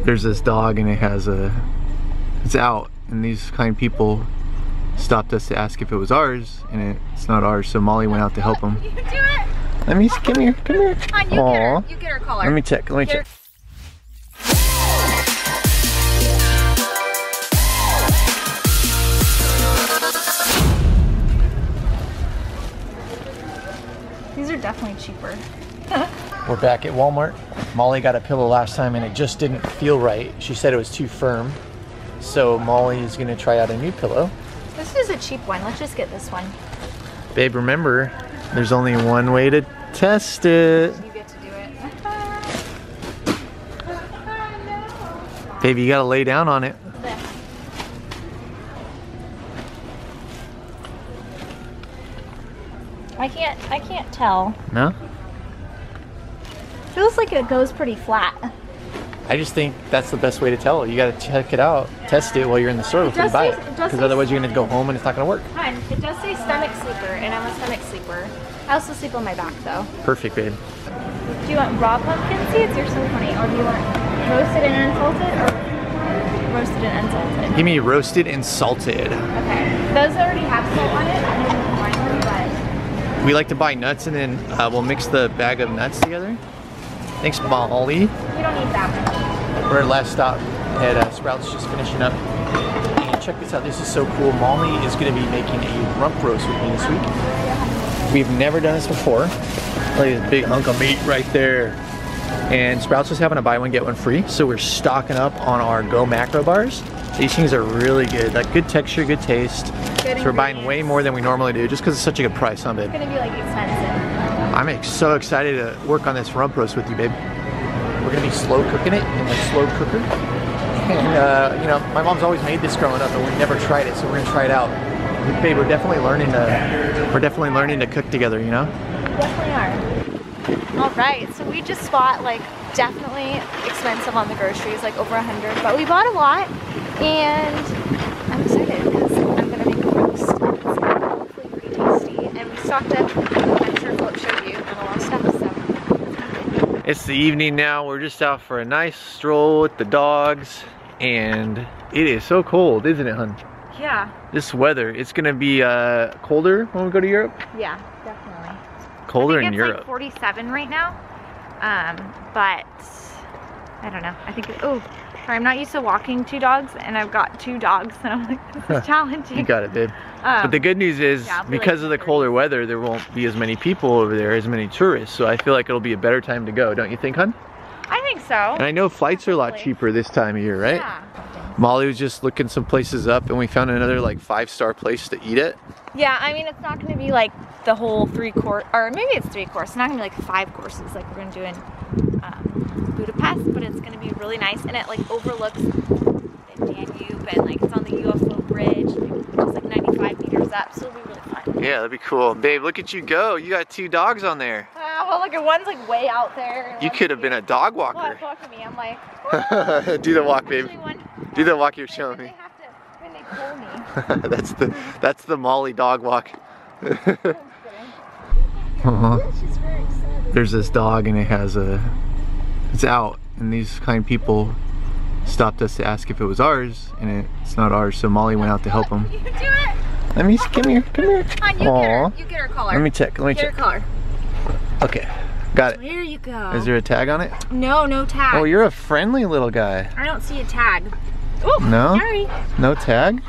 There's this dog and it's out, and these kind people stopped us to ask if it was ours, and it's not ours, so Molly went out to help him. You can do it. Let me, come here. Aww. You get her collar. Let me check. These are definitely cheaper. We're back at Walmart. Molly got a pillow last time and it just didn't feel right. She said it was too firm. So Molly is gonna try out a new pillow. This is a cheap one. Let's just get this one. Babe, remember, there's only one way to test it. You get to do it. Baby, you gotta lay down on it. I can't tell. No? Feels like it goes pretty flat. I just think that's the best way to tell. You gotta check it out, test it while you're in the store before you buy it. Because otherwise you're gonna go home and it's not gonna work. Fine. It does say stomach sleeper, and I'm a stomach sleeper. I also sleep on my back though. Perfect, babe. Do you want raw pumpkin seeds? You're so funny. Or do you want roasted and unsalted, or roasted and unsalted? Give me roasted and salted. Okay. Those already have salt on it. I didn't combine them, but We like to buy nuts and then we'll mix the bag of nuts together. Thanks, Molly. you don't need that much. We're at last stop at Sprouts, just finishing up. And check this out, this is so cool. Molly is gonna be making a rump roast with me this week. We've never done this before. Look at this big hunk of meat right there. And Sprouts is having a buy one, get one free. So we're stocking up on our Go Macro bars. These things are really good, like good texture, good taste. So we're buying way more than we normally do just because it's such a good price, huh, babe? It's gonna be like expensive. I'm so excited to work on this rump roast with you, babe. We're gonna be slow cooking it in a slow cooker. And you know, my mom's always made this growing up, but we've never tried it, so we're gonna try it out. Babe, we're definitely learning to cook together, you know? Definitely are. All right, so we just bought like definitely expensive on the groceries, like over 100, but we bought a lot, and I'm excited because I'm gonna make a roast. It's hopefully pretty tasty, and we stocked up. I'm sure Philip showed you on a lot of stuff. So It's the evening now. We're just out for a nice stroll with the dogs, and it is so cold, isn't it, hun? yeah, This weather, it's gonna be colder when we go to Europe. yeah, definitely. Colder I think in it's Europe. like 47 right now, but I don't know. I think oh, sorry, I'm not used to walking two dogs, and I've got two dogs, and I'm like, this is challenging. You got it, babe. But the good news is, yeah, because like of the colder weather, there won't be as many people over there, as many tourists. So I feel like it'll be a better time to go, don't you think, hun? I think so. And I know flights are a lot cheaper this time of year, right? Yeah. Molly was just looking some places up, and we found another like 5-star place to eat at. Yeah, I mean, it's not going to be like the whole 3-course, or maybe it's 3-course. It's not going to be like 5 courses like we're going to do in Budapest, but it's going to be really nice, and it like overlooks the Danube, and like it's on the UFO bridge, which is like 95 meters up, so it'll be really fun. Yeah, that'd be cool. Babe, look at you go. You got 2 dogs on there. Well, look, one's like way out there. And You could have been a dog walker. Walk me. I'm like, Do the walk, babe. actually one- Do the walk you're showing me. When they pull me. that's the Molly dog walk. She's very excited. There's this dog and it's out, and these kind people stopped us to ask if it was ours, and it's not ours, so Molly went out to help him. You can do it. Let me, come here. You get her collar. Let me check. Get her collar. Okay, got it. There you go. Is there a tag on it? No tag. Oh, you're a friendly little guy. I don't see a tag. Oh, No? sorry. No tag?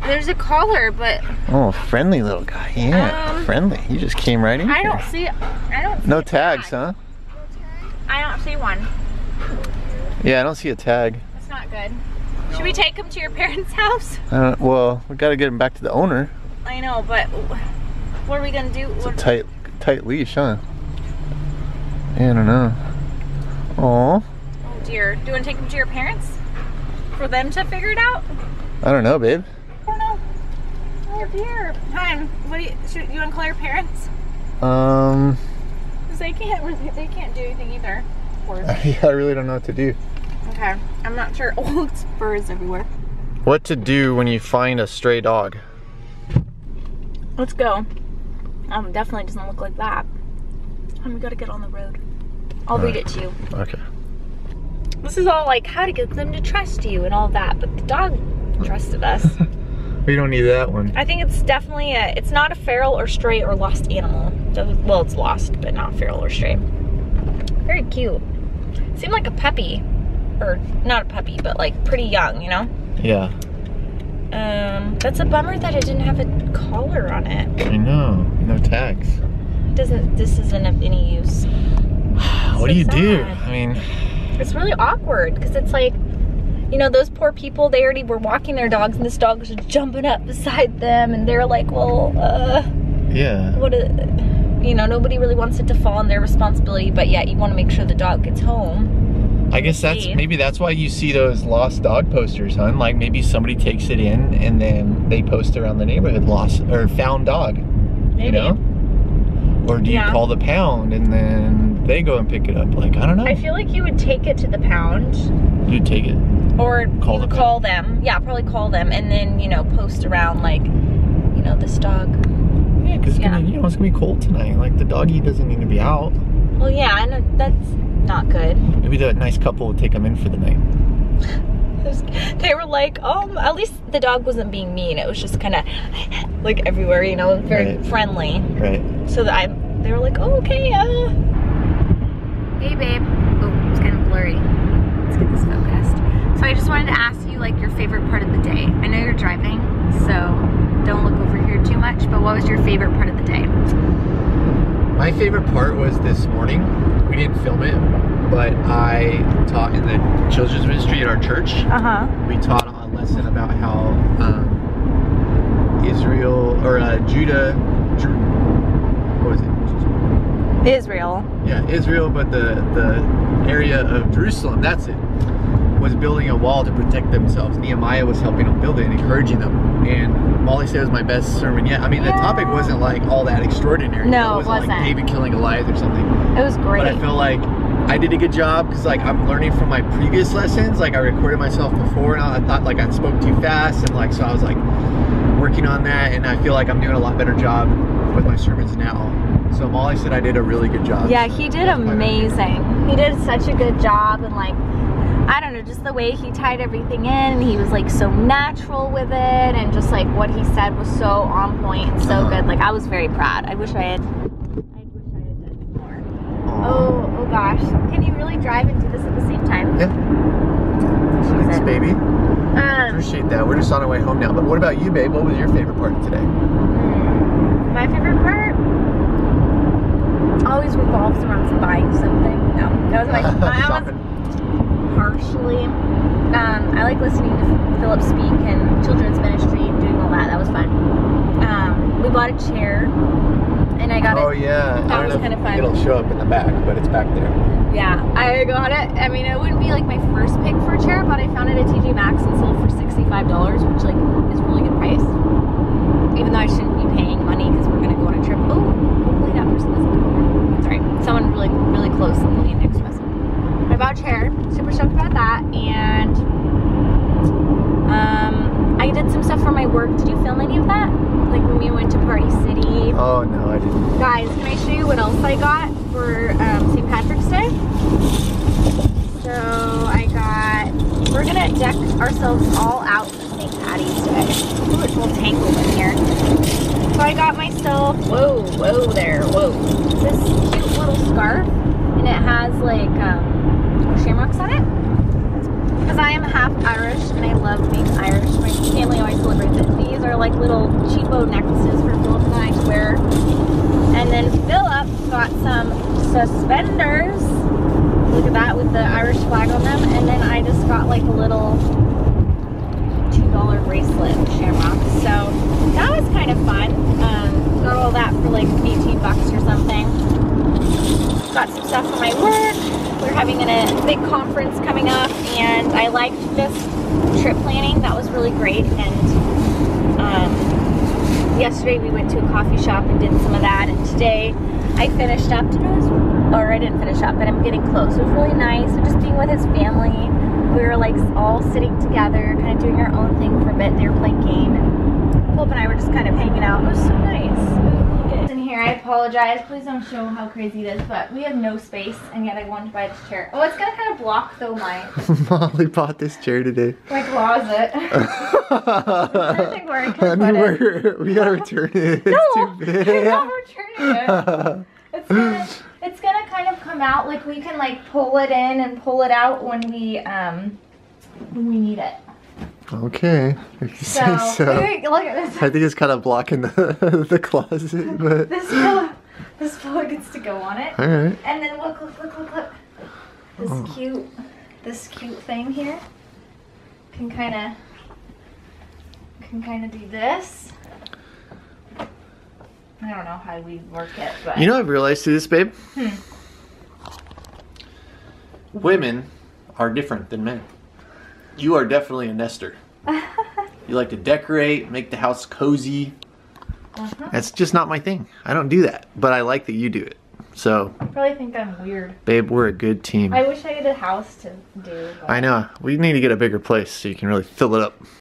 There's a collar, but Oh, friendly little guy. Yeah, friendly. You just came right in I here. don't see. No a tags, tag. huh? I don't see one. Yeah, I don't see a tag. That's not good. Should we take him to your parents' house? Well, we gotta get him back to the owner. I know, but what are we gonna do? It's a tight leash, huh? Yeah, I don't know. Aw. Oh dear. Do you want to take him to your parents? For them to figure it out? I don't know, babe. I don't know. Oh dear. Hon, what do you want to call your parents? Because they can't do anything either. Yeah, I really don't know what to do. Okay. I'm not sure. Oh, it's furs everywhere. What to do when you find a stray dog? Let's go. Definitely doesn't look like that. We gotta get on the road. I'll read it to you. Okay. This is all like how to get them to trust you and all that, but the dog trusted us. We don't need that one. I think it's definitely it's not a feral or stray or lost animal. Well, it's lost, but not feral or stray. Very cute. Seemed like a puppy, or not a puppy, but like pretty young, you know? Yeah. That's a bummer that it didn't have a collar on it. I know, no tags. This isn't of any use. What do you do? I mean, it's really awkward because it's like, you know, those poor people, they already were walking their dogs and this dog was just jumping up beside them and they're like, well, yeah. You know, nobody really wants it to fall on their responsibility, but yet you want to make sure the dog gets home. I guess maybe that's why you see those lost dog posters, huh? Like maybe somebody takes it in and then they post around the neighborhood lost or found dog. Maybe. You know? Or do you call the pound and then they go and pick it up? Like, I don't know. I feel like you would take it to the pound. You'd take it. Or call them. Yeah, probably call them and then, you know, post around like, you know, this dog. Yeah, because you know, it's gonna be cold tonight. Like the doggy doesn't need to be out. Well, yeah, and that's not good. Maybe the nice couple would take them in for the night. They were like, at least the dog wasn't being mean. It was just kind of like everywhere, you know, very friendly. Right. So they were like, oh, okay, Hey, babe. Oh, it's kind of blurry. Let's get this focused. So I just wanted to ask you, like, your favorite part of the day. I know you're driving, so don't look over here too much, but what was your favorite part of the day? My favorite part was this morning. We didn't film it, but I taught in the children's ministry at our church. We taught a lesson about how Judah, what was it? Israel. Yeah, Israel, but the area of Jerusalem, that's it, was building a wall to protect themselves. Nehemiah was helping them build it and encouraging them. And Molly said it was my best sermon yet. I mean, the topic wasn't like all that extraordinary. No, it wasn't. Like David killing Goliath or something. It was great. But I feel like I did a good job because like I'm learning from my previous lessons. Like I recorded myself before and I thought like I spoke too fast and like so I was like working on that and I feel like I'm doing a lot better job with my sermons now. So Molly said I did a really good job. Yeah, he did amazing. He did such a good job and like, I don't know, just the way he tied everything in and he was like so natural with it and just like what he said was so on point and so good. Like I was very proud. I wish I had done more. Oh gosh. Can you really drive and do this at the same time? Yeah. Thanks, baby. Appreciate that. We're just on our way home now. But what about you, babe? What was your favorite part of today? My favorite part always revolves around buying something. No, that was partially. I like listening to Philip speak and children's ministry and doing all that. That was fun. We bought a chair and I got it. Oh yeah. That was kind of fun. It'll show up in the back, but it's back there. Yeah, I got it. I mean, it wouldn't be like my first pick for a chair, but I found it at TJ Maxx and sold for $65, which like is a really good price. Even though I shouldn't be paying money because we're gonna go on a trip. Oh, hopefully that person doesn't come over. Sorry, someone really close and really next to us. I bought a chair, super stoked about that, and I did some stuff for my work. Did you film any of that? Like when we went to Party City. Oh no, I didn't. Guys, can I show you what else I got for St. Patrick's Day? So we're gonna deck ourselves all out for St. Patty's Day. Ooh, it's a little tangled in here. So I got myself, whoa there, this cute little scarf, and it has like shamrocks on it. Because I am half Irish and I love being Irish. My family always celebrates it. These are like little cheapo necklaces for Philip and I to wear. And then Philip got some suspenders. Look at that with the Irish flag on them. And then I just got like a little $2 bracelet with shamrocks. So that was kind of fun. Got all that for like 18 bucks or something. Got some stuff for my work. We're having a big conference coming up and I liked this trip planning. That was really great. And yesterday we went to a coffee shop and did some of that, and today I finished up. Or I didn't finish up, but I'm getting close. It was really nice. So just being with his family. We were like all sitting together, kind of doing our own thing for a bit. They were playing game and Philip and I were just kind of hanging out. It was so nice. It was really good. In here. here. I apologize. Please don't show how crazy it is, but we have no space, and yet I wanted to buy this chair. Oh, it's gonna kind of block though my Molly bought this chair today. closet. I don't think where I can put it. We gotta return it. No, It's too big. I'm not returning it. It's gonna kind of come out, like we can like pull it in and pull it out when we need it. Okay, if you say so. Wait, look at this. I think it's kind of blocking the closet, but This pillow gets to go on it. all right. And then look. This cute thing here can kind of do this. I don't know how we work it, but You know, I've realized through this, babe. Women are different than men. You are definitely a nester. You like to decorate, make the house cozy. That's just not my thing. I don't do that, but I like that you do it. So, I probably think I'm weird. babe, we're a good team. I wish I had a house to do. But I know. We need to get a bigger place so you can really fill it up.